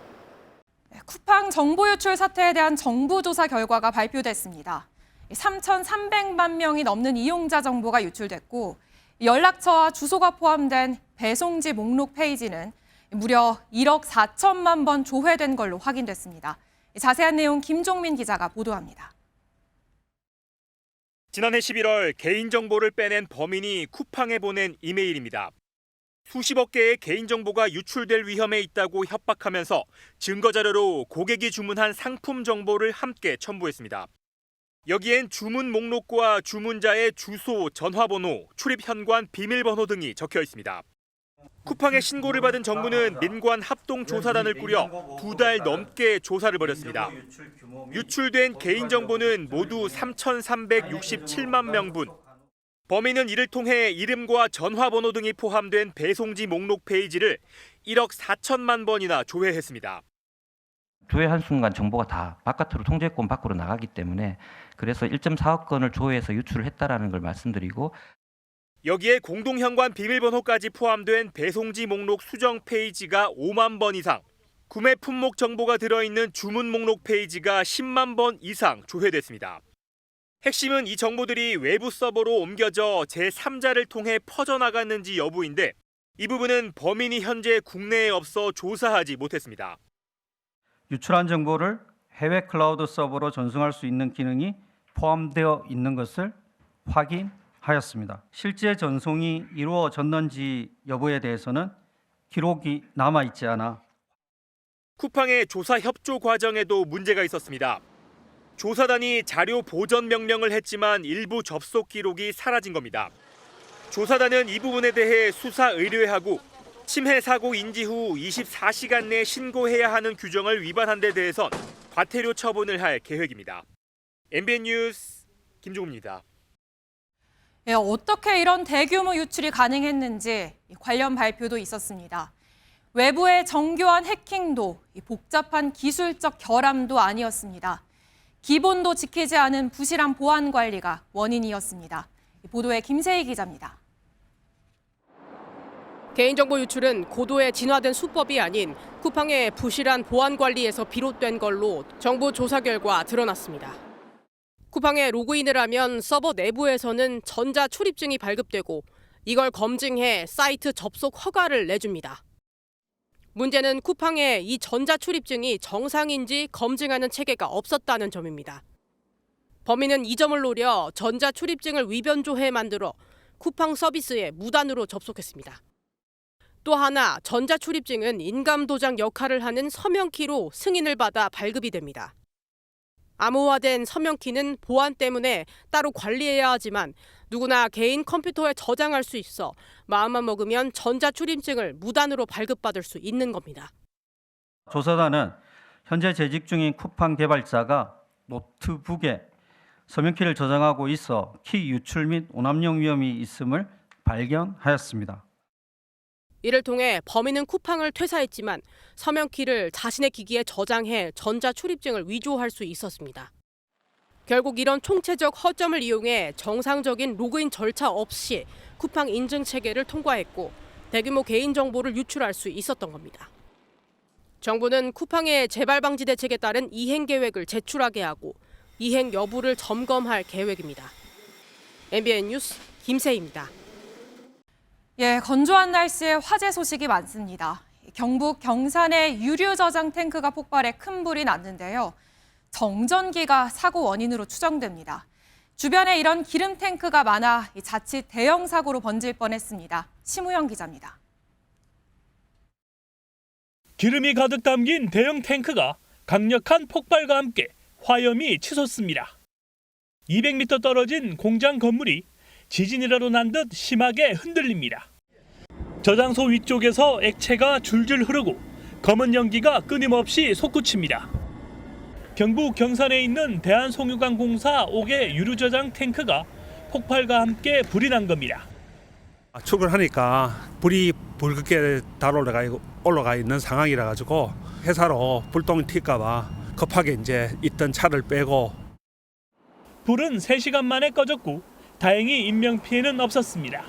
쿠팡 정보 유출 사태에 대한 정부 조사 결과가 발표됐습니다. 3,300만 명이 넘는 이용자 정보가 유출됐고 연락처와 주소가 포함된 배송지 목록 페이지는 무려 1억 4천만 번 조회된 걸로 확인됐습니다. 자세한 내용 김종민 기자가 보도합니다. 지난해 11월 개인정보를 빼낸 범인이 쿠팡에 보낸 이메일입니다. 수십억 개의 개인정보가 유출될 위험에 있다고 협박하면서 증거자료로 고객이 주문한 상품 정보를 함께 첨부했습니다. 여기엔 주문 목록과 주문자의 주소, 전화번호, 출입 현관, 비밀번호 등이 적혀 있습니다. 쿠팡의 신고를 받은 정부는 민관 합동조사단을 꾸려 2달 넘게 조사를 벌였습니다. 유출된 개인정보는 모두 3,367만 명분. 범인은 이를 통해 이름과 전화번호 등이 포함된 배송지 목록 페이지를 1억 4천만 번이나 조회했습니다. 조회한 순간 정보가 다 바깥으로 통제권 밖으로 나가기 때문에 그래서 1.4억 건을 조회해서 유출을 했다라는 걸 말씀드리고 여기에 공동현관 비밀번호까지 포함된 배송지 목록 수정 페이지가 5만 번 이상, 구매 품목 정보가 들어있는 주문 목록 페이지가 10만 번 이상 조회됐습니다. 핵심은 이 정보들이 외부 서버로 옮겨져 제3자를 통해 퍼져나갔는지 여부인데 이 부분은 범인이 현재 국내에 없어 조사하지 못했습니다. 유출한 정보를 해외 클라우드 서버로 전송할 수 있는 기능이 포함되어 있는 것을 확인하였습니다. 실제 전송이 이루어졌는지 여부에 대해서는 기록이 남아있지 않아 쿠팡의 조사 협조 과정에도 문제가 있었습니다. 조사단이 자료 보전 명령을 했지만 일부 접속 기록이 사라진 겁니다. 조사단은 이 부분에 대해 수사 의뢰하고 침해 사고 인지 후 24시간 내 신고해야 하는 규정을 위반한 데 대해선 과태료 처분을 할 계획입니다. MBN 뉴스 김종우입니다. 예, 어떻게 이런 대규모 유출이 가능했는지 관련 발표도 있었습니다. 외부의 정교한 해킹도 복잡한 기술적 결함도 아니었습니다. 기본도 지키지 않은 부실한 보안 관리가 원인이었습니다. 보도에 김세희 기자입니다. 개인정보 유출은 고도의 진화된 수법이 아닌 쿠팡의 부실한 보안 관리에서 비롯된 걸로 정부 조사 결과 드러났습니다. 쿠팡에 로그인을 하면 서버 내부에서는 전자 출입증이 발급되고 이걸 검증해 사이트 접속 허가를 내줍니다. 문제는 쿠팡에 이 전자 출입증이 정상인지 검증하는 체계가 없었다는 점입니다. 범인은 이 점을 노려 전자 출입증을 위변조해 만들어 쿠팡 서비스에 무단으로 접속했습니다. 또 하나 전자 출입증은 인감 도장 역할을 하는 서명키로 승인을 받아 발급이 됩니다. 암호화된 서명키는 보안 때문에 따로 관리해야 하지만 누구나 개인 컴퓨터에 저장할 수 있어 마음만 먹으면 전자 출입증을 무단으로 발급받을 수 있는 겁니다. 조사단은 현재 재직 중인 쿠팡 개발자가 노트북에 서명키를 저장하고 있어 키 유출 및 오남용 위험이 있음을 발견하였습니다. 이를 통해 범인은 쿠팡을 퇴사했지만 서명키를 자신의 기기에 저장해 전자 출입증을 위조할 수 있었습니다. 결국 이런 총체적 허점을 이용해 정상적인 로그인 절차 없이 쿠팡 인증 체계를 통과했고 대규모 개인정보를 유출할 수 있었던 겁니다. 정부는 쿠팡의 재발 방지 대책에 따른 이행 계획을 제출하게 하고 이행 여부를 점검할 계획입니다. MBN 뉴스 김세희입니다. 예, 건조한 날씨에 화재 소식이 많습니다. 경북 경산의 유류 저장 탱크가 폭발해 큰 불이 났는데요. 정전기가 사고 원인으로 추정됩니다. 주변에 이런 기름 탱크가 많아 자칫 대형 사고로 번질 뻔했습니다. 심우영 기자입니다. 기름이 가득 담긴 대형 탱크가 강력한 폭발과 함께 화염이 치솟습니다. 200m 떨어진 공장 건물이 지진이라도 난 듯 심하게 흔들립니다. 저장소 위쪽에서 액체가 줄줄 흐르고 검은 연기가 끊임없이 솟구칩니다. 경북 경산에 있는 대한송유관공사 5개 유류저장 탱크가 폭발과 함께 불이 난 겁니다. 출근하니까 불이 붉게 올라가 있는 상황이라 가지고 회사로 불똥이 튈까 봐 급하게 이제 있던 차를 빼고. 불은 3시간 만에 꺼졌고 다행히 인명피해는 없었습니다.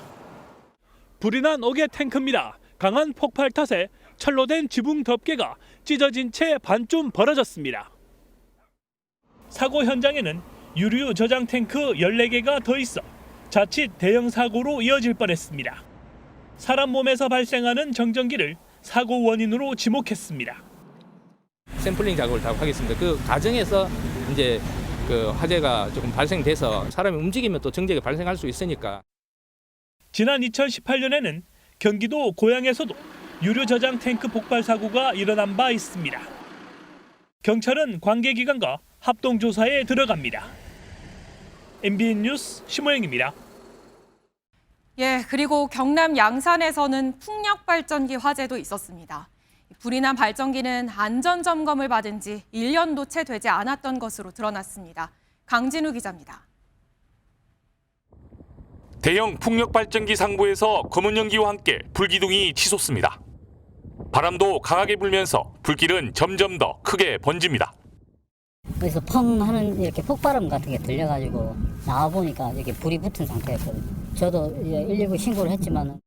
불이 난 5개 탱크입니다. 강한 폭발 탓에 철로 된 지붕 덮개가 찢어진 채 반쯤 벌어졌습니다. 사고 현장에는 유류 저장 탱크 14개가 더 있어 자칫 대형 사고로 이어질 뻔했습니다. 사람 몸에서 발생하는 정전기를 사고 원인으로 지목했습니다. 샘플링 작업을 다 하겠습니다. 그 과정에서 이제 그 화재가 조금 발생돼서 사람이 움직이면 또 정전기가 발생할 수 있으니까. 지난 2018년에는 경기도 고양에서도 유류 저장 탱크 폭발 사고가 일어난 바 있습니다. 경찰은 관계기관과 합동조사에 들어갑니다. MBN 뉴스 심호영입니다. 예, 그리고 경남 양산에서는 풍력 발전기 화재도 있었습니다. 불이 난 발전기는 안전 점검을 받은 지 1년도 채 되지 않았던 것으로 드러났습니다. 강진우 기자입니다. 대형 풍력 발전기 상부에서 검은 연기와 함께 불기둥이 치솟습니다. 바람도 강하게 불면서 불길은 점점 더 크게 번집니다. 그래서 펑 하는 이렇게 폭발음 같은 게 들려가지고 나와보니까 이렇게 불이 붙은 상태였거든요. 저도 119 신고를 했지만.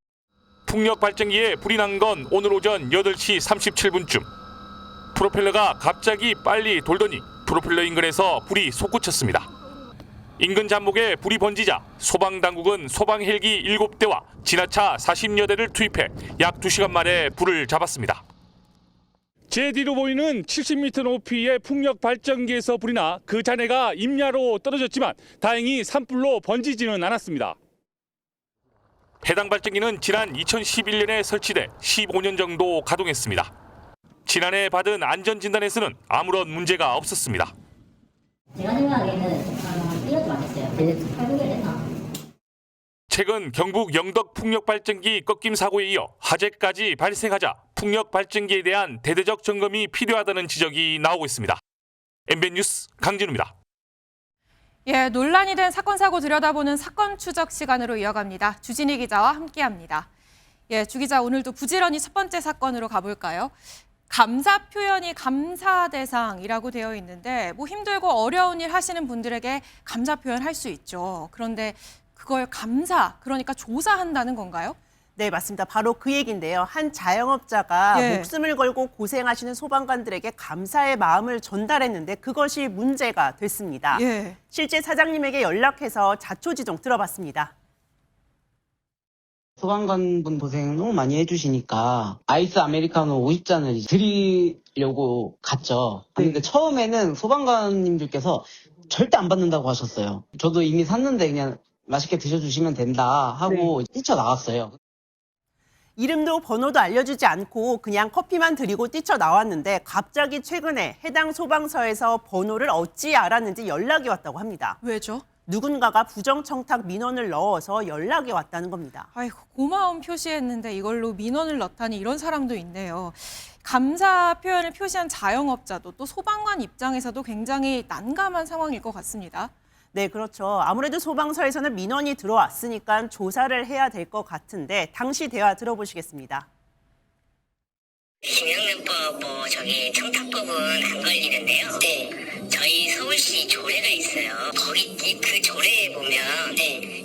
풍력 발전기에 불이 난 건 오늘 오전 8시 37분쯤. 프로펠러가 갑자기 빨리 돌더니 프로펠러 인근에서 불이 솟구쳤습니다. 인근 잔목에 불이 번지자 소방당국은 소방 헬기 7대와 진화차 40여 대를 투입해 약 2시간 만에 불을 잡았습니다. 제 뒤로 보이는 70m 높이의 풍력 발전기에서 불이 나 그 잔해가 임야로 떨어졌지만 다행히 산불로 번지지는 않았습니다. 해당 발전기는 지난 2011년에 설치돼 15년 정도 가동했습니다. 지난해 받은 안전진단에서는 아무런 문제가 없었습니다. 제가 생각하기에는 1년도 안 됐어요. 8개월 됐나? 최근 경북 영덕 풍력 발전기 꺾임 사고에 이어 화재까지 발생하자 풍력 발전기에 대한 대대적 점검이 필요하다는 지적이 나오고 있습니다. MBN 뉴스 강진우입니다. 예, 논란이 된 사건 사고 들여다보는 사건 추적 시간으로 이어갑니다. 주진희 기자와 함께합니다. 예, 주 기자 오늘도 부지런히 첫 번째 사건으로 가볼까요? 감사 표현이 감사 대상이라고 되어 있는데 뭐 힘들고 어려운 일 하시는 분들에게 감사 표현 할 수 있죠. 그런데 그걸 감사, 그러니까 조사한다는 건가요? 네, 맞습니다. 바로 그 얘기인데요. 한 자영업자가 예. 목숨을 걸고 고생하시는 소방관들에게 감사의 마음을 전달했는데 그것이 문제가 됐습니다. 예. 실제 사장님에게 연락해서 자초지종 들어봤습니다. 소방관분 고생 너무 많이 해주시니까 아이스 아메리카노 50잔을 드리려고 갔죠. 근데 처음에는 소방관님들께서 절대 안 받는다고 하셨어요. 저도 이미 샀는데 그냥 맛있게 드셔주시면 된다 하고 뛰쳐나갔어요. 이름도 번호도 알려주지 않고 그냥 커피만 드리고 뛰쳐나왔는데 갑자기 최근에 해당 소방서에서 번호를 어찌 알았는지 연락이 왔다고 합니다. 왜죠? 누군가가 부정청탁 민원을 넣어서 연락이 왔다는 겁니다. 아이고, 고마움 표시했는데 이걸로 민원을 넣다니 이런 사람도 있네요. 감사 표현을 표시한 자영업자도 또 소방관 입장에서도 굉장히 난감한 상황일 것 같습니다. 네, 그렇죠. 아무래도 소방서에서는 민원이 들어왔으니까 조사를 해야 될 것 같은데 당시 대화 들어보시겠습니다. 김영란법 청탁법은 안 걸리는데요. 네, 저희 서울시 조례가 있어요. 거기 그 조례에 보면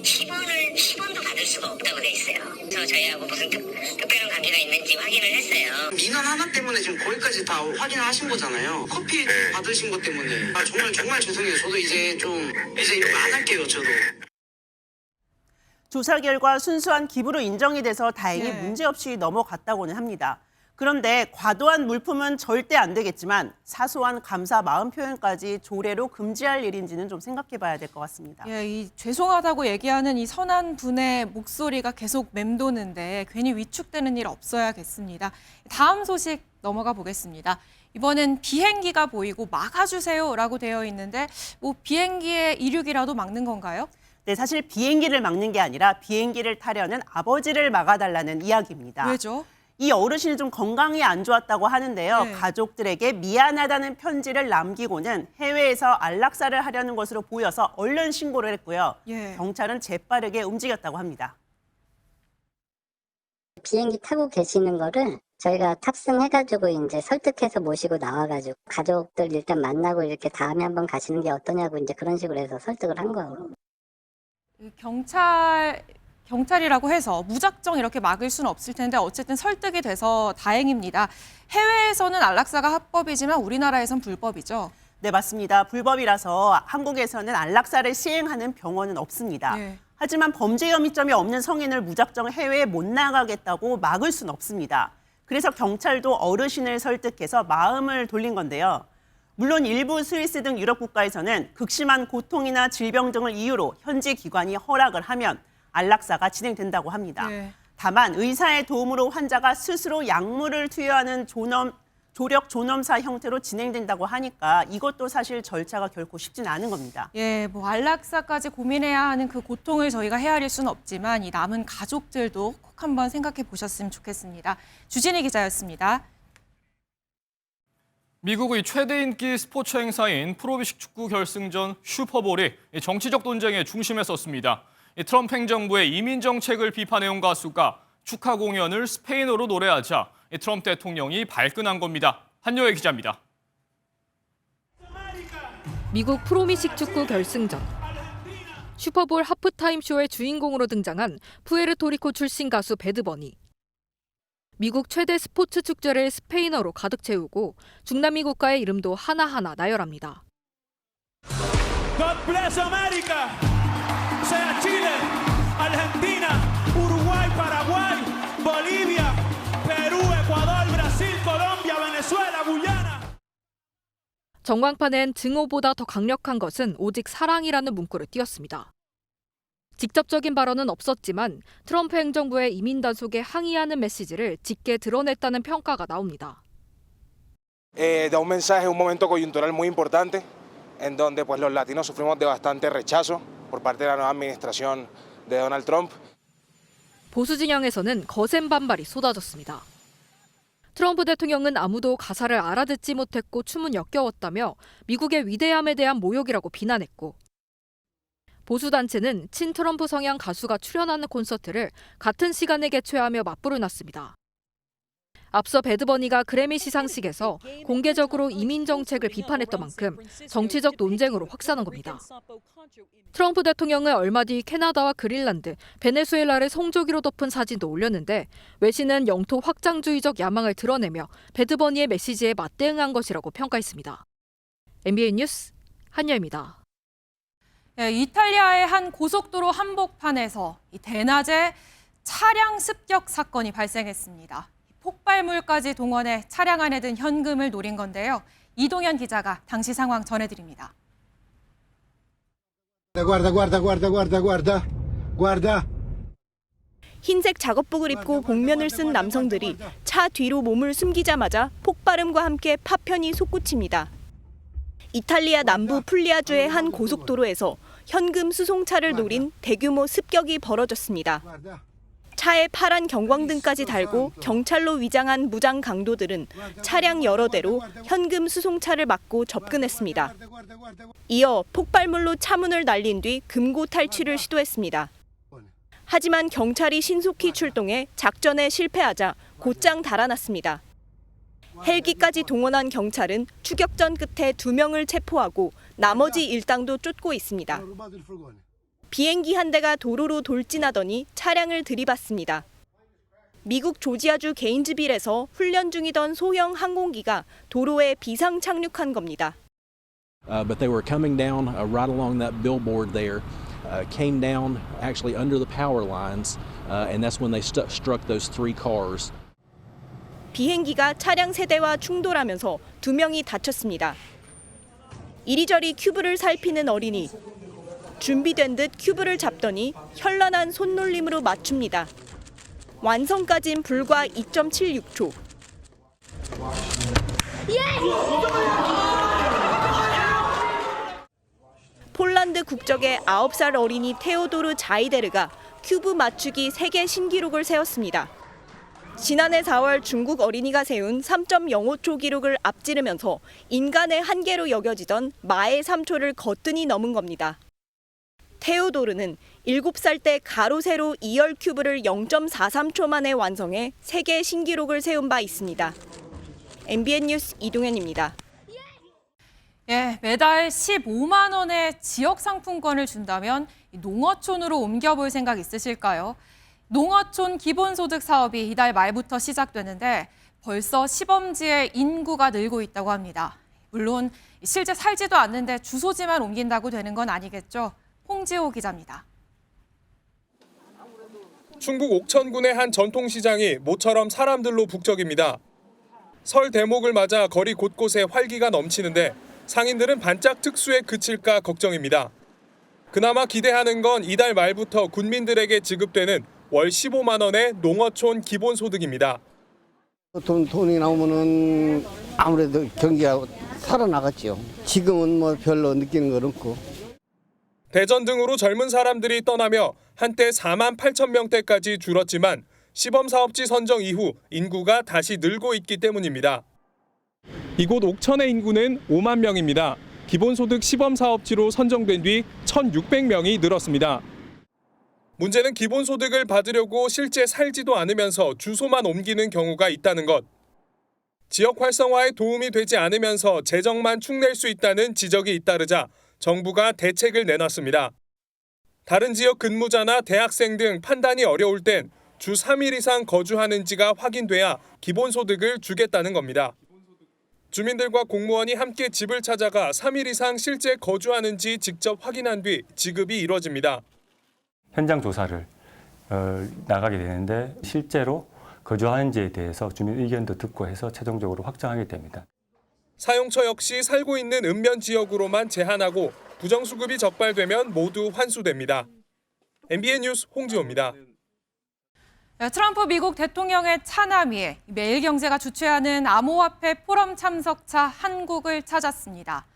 10원도 받을 수가 없다고 돼 있어요. 그래서 저희하고 무슨 특별한 관계가 있는지 확인을 했어요. 민원 하나 때문에 지금 거기까지 다 확인을 하신 거잖아요. 커피 받으신 것 때문에. 정말 죄송해요. 저도 이제 이렇게 안 할게요. 저도. 조사 결과 순수한 기부로 인정이 돼서 다행히 문제없이 넘어갔다고는 합니다. 그런데 과도한 물품은 절대 안 되겠지만 사소한 감사 마음 표현까지 조례로 금지할 일인지는 좀 생각해 봐야 될 것 같습니다. 예, 이 죄송하다고 얘기하는 이 선한 분의 목소리가 계속 맴도는데 괜히 위축되는 일 없어야겠습니다. 다음 소식 넘어가 보겠습니다. 이번엔 비행기가 보이고 막아주세요라고 되어 있는데 뭐 비행기의 이륙이라도 막는 건가요? 네, 사실 비행기를 막는 게 아니라 비행기를 타려는 아버지를 막아달라는 이야기입니다. 왜죠? 이 어르신이 좀 건강이 안 좋았다고 하는데요. 가족들에게 미안하다는 편지를 남기고는 해외에서 안락사를 하려는 것으로 보여서 얼른 신고를 했고요. 경찰은 재빠르게 움직였다고 합니다. 비행기 타고 계시는 거를 저희가 탑승해가지고 이제 설득해서 모시고 나와가지고 가족들 일단 만나고 이렇게 다음에 한번 가시는 게 어떠냐고 이제 그런 식으로 해서 설득을 한 거예요. 경찰이라고 해서 무작정 이렇게 막을 수는 없을 텐데 어쨌든 설득이 돼서 다행입니다. 해외에서는 안락사가 합법이지만 우리나라에선 불법이죠. 네, 맞습니다. 불법이라서 한국에서는 안락사를 시행하는 병원은 없습니다. 하지만 범죄 혐의점이 없는 성인을 무작정 해외에 못 나가겠다고 막을 수는 없습니다. 그래서 경찰도 어르신을 설득해서 마음을 돌린 건데요. 물론 일부 스위스 등 유럽 국가에서는 극심한 고통이나 질병 등을 이유로 현지 기관이 허락을 하면 안락사가 진행된다고 합니다. 다만 의사의 도움으로 환자가 스스로 약물을 투여하는 조력 존엄사 형태로 진행된다고 하니까 이것도 사실 절차가 결코 쉽지는 않은 겁니다. 예, 뭐 안락사까지 고민해야 하는 그 고통을 저희가 헤아릴 수는 없지만 이 남은 가족들도 꼭 한번 생각해 보셨으면 좋겠습니다. 주진희 기자였습니다. 미국의 최대 인기 스포츠 행사인 프로비식 축구 결승전 슈퍼볼이 정치적 논쟁의 중심에 섰습니다. 트럼프 행정부의 이민 정책을 비판해온 가수가 축하 공연을 스페인어로 노래하자 트럼프 대통령이 발끈한 겁니다. 한여애 기자입니다. 미국 프로미식 축구 결승전. 슈퍼볼 하프타임 쇼의 주인공으로 등장한 푸에르토리코 출신 가수 배드버니. 미국 최대 스포츠 축제를 스페인어로 가득 채우고 중남미 국가의 이름도 하나하나 나열합니다. God bless America. Sea Chile, Argentina, Uruguay, Paraguay, Bolivia, Perú, Ecuador, Brasil, Colombia, Venezuela, Guyana. 전광판엔 증오보다 더 강력한 것은 오직 사랑이라는 문구를 띄었습니다. 직접적인 발언은 없었지만 트럼프 행정부의 이민 단속에 항의하는 메시지를 짙게 드러냈다는 평가가 나옵니다. Da un mensaje, un momento coyuntural muy importante, en donde pues los latinos sufrimos de bastante rechazo por parte de la nueva administración de Donald Trump. 보수 진영에서는 거센 반발이 쏟아졌습니다. 트럼프 대통령은 아무도 가사를 알아듣지 못했고 춤은 역겨웠다며 미국의 위대함에 대한 모욕이라고 비난했고 보수단체는 친트럼프 성향 가수가 출연하는 콘서트를 같은 시간에 개최하며 맞불을 놨습니다. 앞서 배드버니가 그래미 시상식에서 공개적으로 이민 정책을 비판했던 만큼 정치적 논쟁으로 확산한 겁니다. 트럼프 대통령은 얼마 뒤 캐나다와 그린란드, 베네수엘라를 성조기로 덮은 사진도 올렸는데 외신은 영토 확장주의적 야망을 드러내며 배드버니의 메시지에 맞대응한 것이라고 평가했습니다. MBN 뉴스 한여입니다. 이탈리아의 한 고속도로 한복판에서 대낮에 차량 습격 사건이 발생했습니다. 폭발물까지 동원해 차량 안에 든 현금을 노린 건데요. 이동현 기자가 당시 상황 전해드립니다. 흰색 작업복을 입고 복면을 쓴 남성들이 차 뒤로 몸을 숨기자마자 폭발음과 함께 파편이 솟구칩니다. 이탈리아 남부 풀리아주의 한 고속도로에서 현금 수송차를 노린 대규모 습격이 벌어졌습니다. 차에 파란 경광등까지 달고 경찰로 위장한 무장 강도들은 차량 여러 대로 현금 수송차를 막고 접근했습니다. 이어 폭발물로 차문을 날린 뒤 금고 탈취를 시도했습니다. 하지만 경찰이 신속히 출동해 작전에 실패하자 곧장 달아났습니다. 헬기까지 동원한 경찰은 추격전 끝에 2명을 체포하고 나머지 일당도 쫓고 있습니다. 비행기 한 대가 도로로 돌진하더니 차량을 들이받습니다. 미국 조지아주 게인즈빌에서 훈련 중이던 소형 항공기가 도로에 비상 착륙한 겁니다. But they were coming down right along that billboard there, came down actually under the power lines, and that's when they struck those 3 cars. 비행기가 차량 3대와 충돌하면서 2명이 다쳤습니다. 이리저리 큐브를 살피는 어린이. 준비된 듯 큐브를 잡더니 현란한 손놀림으로 맞춥니다. 완성까진 불과 2.76초. 폴란드 국적의 9살 어린이 테오도르 자이데르가 큐브 맞추기 세계 신기록을 세웠습니다. 지난해 4월 중국 어린이가 세운 3.05초 기록을 앞지르면서 인간의 한계로 여겨지던 마의 3초를 거뜬히 넘은 겁니다. 테오도르는 7살 때 가로 세로 2열 큐브를 0.43초 만에 완성해 세계 신기록을 세운 바 있습니다. MBN 뉴스 이동현입니다. 매달 15만 원의 지역 상품권을 준다면 농어촌으로 옮겨볼 생각 있으실까요? 농어촌 기본소득 사업이 이달 말부터 시작되는데 벌써 시범지에 인구가 늘고 있다고 합니다. 물론 실제 살지도 않는데 주소지만 옮긴다고 되는 건 아니겠죠. 홍지호 기자입니다. 충북 옥천군의 한 전통시장이 모처럼 사람들로 북적입니다. 설 대목을 맞아 거리 곳곳에 활기가 넘치는데 상인들은 반짝 특수에 그칠까 걱정입니다. 그나마 기대하는 건 이달 말부터 군민들에게 지급되는 월 15만 원의 농어촌 기본소득입니다. 돈이 나오면은 아무래도 경기가 살아나갔죠. 지금은 뭐 별로 느끼는 건 없고. 대전 등으로 젊은 사람들이 떠나며 한때 4만 8천 명대까지 줄었지만 시범사업지 선정 이후 인구가 다시 늘고 있기 때문입니다. 이곳 옥천의 인구는 5만 명입니다. 기본소득 시범사업지로 선정된 뒤 1,600명이 늘었습니다. 문제는 기본소득을 받으려고 실제 살지도 않으면서 주소만 옮기는 경우가 있다는 것. 지역 활성화에 도움이 되지 않으면서 재정만 축낼 수 있다는 지적이 잇따르자 정부가 대책을 내놨습니다. 다른 지역 근무자나 대학생 등 판단이 어려울 땐 주 3일 이상 거주하는지가 확인돼야 기본소득을 주겠다는 겁니다. 주민들과 공무원이 함께 집을 찾아가 3일 이상 실제 거주하는지 직접 확인한 뒤 지급이 이루어집니다. 현장 조사를 나가게 되는데 실제로 거주하는지에 대해서 주민 의견도 듣고 해서 최종적으로 확정하게 됩니다. 사용처 역시 살고 있는 읍면 지역으로만 제한하고 부정수급이 적발되면 모두 환수됩니다. MBN 뉴스 홍지호입니다. 트럼프 미국 대통령의 차남위에 매일경제가 주최하는 암호화폐 포럼 참석차 한국을 찾았습니다.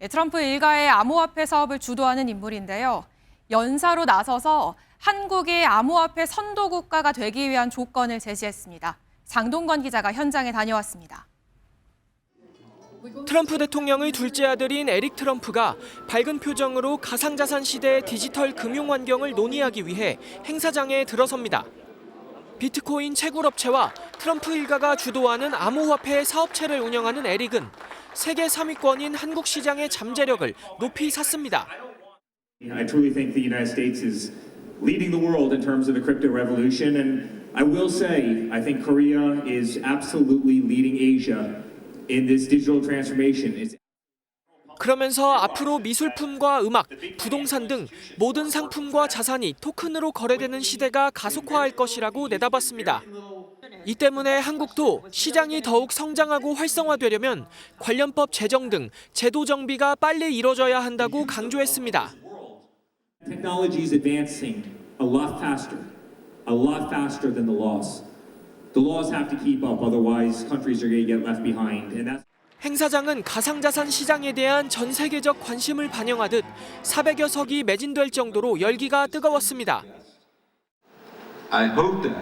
트럼프 일가의 암호화폐 사업을 주도하는 인물인데요. 연사로 나서서 한국이 암호화폐 선도국가가 되기 위한 조건을 제시했습니다. 장동건 기자가 현장에 다녀왔습니다. 트럼프 대통령의 둘째 아들인 에릭 트럼프가 밝은 표정으로 가상자산 시대의 디지털 금융 환경을 논의하기 위해 행사장에 들어섭니다. 비트코인 채굴업체와 트럼프 일가가 주도하는 암호화폐 사업체를 운영하는 에릭은 세계 3위권인 한국 시장의 잠재력을 높이 샀습니다. I truly think the United States is leading the world in terms of the crypto revolution, and I will say I think Korea is absolutely leading Asia in this digital transformation. 그러면서 앞으로 미술품과 음악, 부동산 등 모든 상품과 자산이 토큰으로 거래되는 시대가 가속화할 것이라고 내다봤습니다. 이 때문에 한국도 시장이 더욱 성장하고 활성화되려면 관련법 제정 등 제도 정비가 빨리 이뤄져야 한다고 강조했습니다. Technology is advancing a lot faster than the laws. The laws have to keep up, otherwise countries are going to get left behind. And that's 행사장은 가상자산 시장에 대한 전 세계적 관심을 반영하듯 400여 석이 매진될 정도로 열기가 뜨거웠습니다. I hope that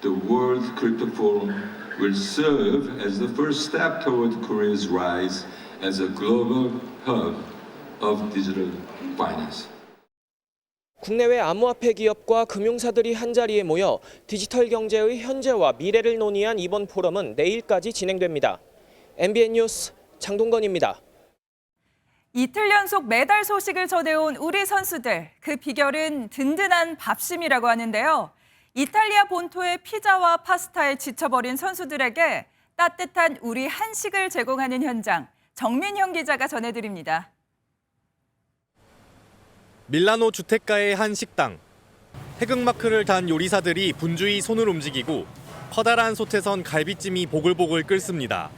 the World Crypto Forum will serve as the first step toward Korea's rise as a global hub of digital finance. 국내외 암호화폐 기업과 금융사들이 한자리에 모여 디지털 경제의 현재와 미래를 논의한 이번 포럼은 내일까지 진행됩니다. MBN 뉴스 장동건입니다. 이틀 연속 메달 소식을 전해온 우리 선수들. 그 비결은 든든한 밥심이라고 하는데요. 이탈리아 본토의 피자와 파스타에 지쳐버린 선수들에게 따뜻한 우리 한식을 제공하는 현장. 정민형 기자가 전해드립니다. 밀라노 주택가의 한 식당. 태극마크를 단 요리사들이 분주히 손을 움직이고 커다란 솥에선 갈비찜이 보글보글 끓습니다.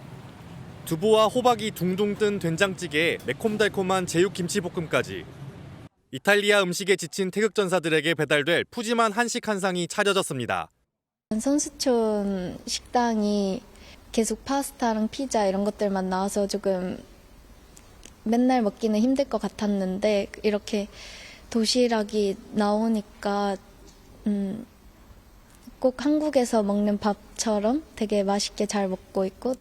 두부와 호박이 둥둥 뜬 된장찌개에 매콤달콤한 제육김치볶음까지. 이탈리아 음식에 지친 태극전사들에게 배달될 푸짐한 한식 한 상이 차려졌습니다. 선수촌 식당이 계속 파스타랑 피자 이런 것들만 나와서 조금 맨날 먹기는 힘들 것 같았는데 이렇게 도시락이 나오니까 꼭 한국에서 먹는 밥처럼 되게 맛있게 잘 먹고 있고.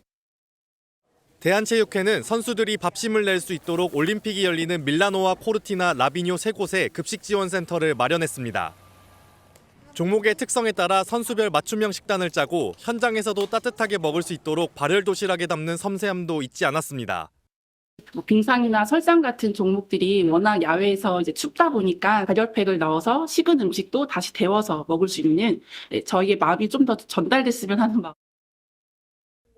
대한체육회는 선수들이 밥심을 낼 수 있도록 올림픽이 열리는 밀라노와 코르티나, 라비뇨 세 곳에 급식 지원 센터를 마련했습니다. 종목의 특성에 따라 선수별 맞춤형 식단을 짜고 현장에서도 따뜻하게 먹을 수 있도록 발열 도시락에 담는 섬세함도 잊지 않았습니다. 빙상이나 설상 같은 종목들이 워낙 야외에서 이제 춥다 보니까 발열팩을 넣어서 식은 음식도 다시 데워서 먹을 수 있는 저희의 마음이 좀 더 전달됐으면 하는 마음.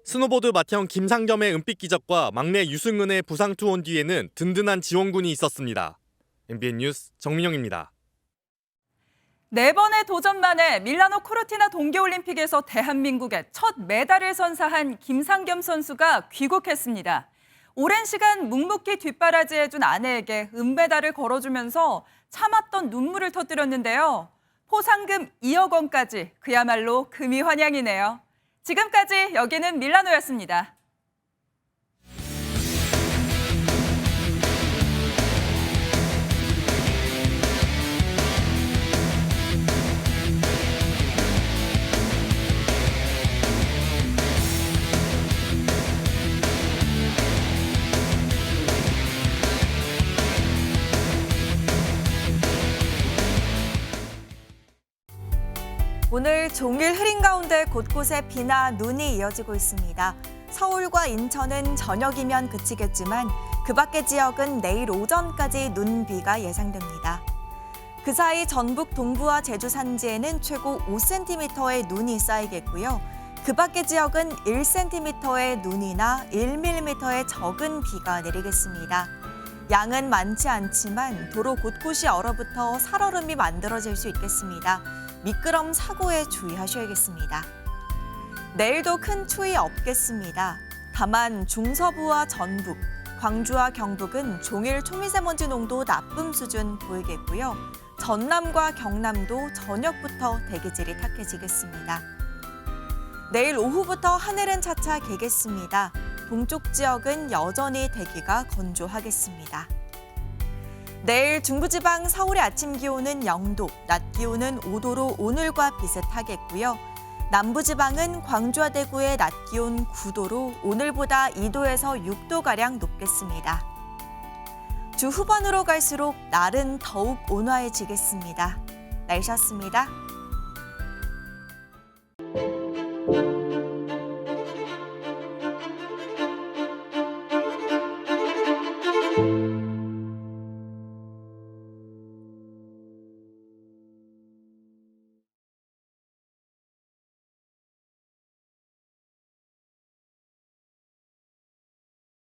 스노보드 맏형 김상겸의 은빛 기적과 막내 유승은의 부상 투혼 뒤에는 든든한 지원군이 있었습니다. MBN 뉴스 정민영입니다. 4번의 도전 만에 밀라노 코르티나 동계올림픽에서 대한민국의 첫 메달을 선사한 김상겸 선수가 귀국했습니다. 오랜 시간 묵묵히 뒷바라지해준 아내에게 은메달을 걸어주면서 참았던 눈물을 터뜨렸는데요. 포상금 2억 원까지 그야말로 금이 환영이네요. 지금까지 여기는 밀라노였습니다. 오늘 종일 흐린 가운데 곳곳에 비나 눈이 이어지고 있습니다. 서울과 인천은 저녁이면 그치겠지만 그 밖의 지역은 내일 오전까지 눈비가 예상됩니다. 그 사이 전북 동부와 제주 산지에는 최고 5cm의 눈이 쌓이겠고요. 그 밖의 지역은 1cm의 눈이나 1mm의 적은 비가 내리겠습니다. 양은 많지 않지만 도로 곳곳이 얼어붙어 살얼음이 만들어질 수 있겠습니다. 미끄럼 사고에 주의하셔야겠습니다. 내일도 큰 추위 없겠습니다. 다만 중서부와 전북, 광주와 경북은 종일 초미세먼지 농도 나쁨 수준 보이겠고요. 전남과 경남도 저녁부터 대기질이 탁해지겠습니다. 내일 오후부터 하늘은 차차 개겠습니다. 동쪽 지역은 여전히 대기가 건조하겠습니다. 내일 중부지방 서울의 아침 기온은 0도, 낮 기온은 5도로 오늘과 비슷하겠고요. 남부지방은 광주와 대구의 낮 기온 9도로 오늘보다 2도에서 6도가량 높겠습니다. 주 후반으로 갈수록 날은 더욱 온화해지겠습니다. 날씨였습니다.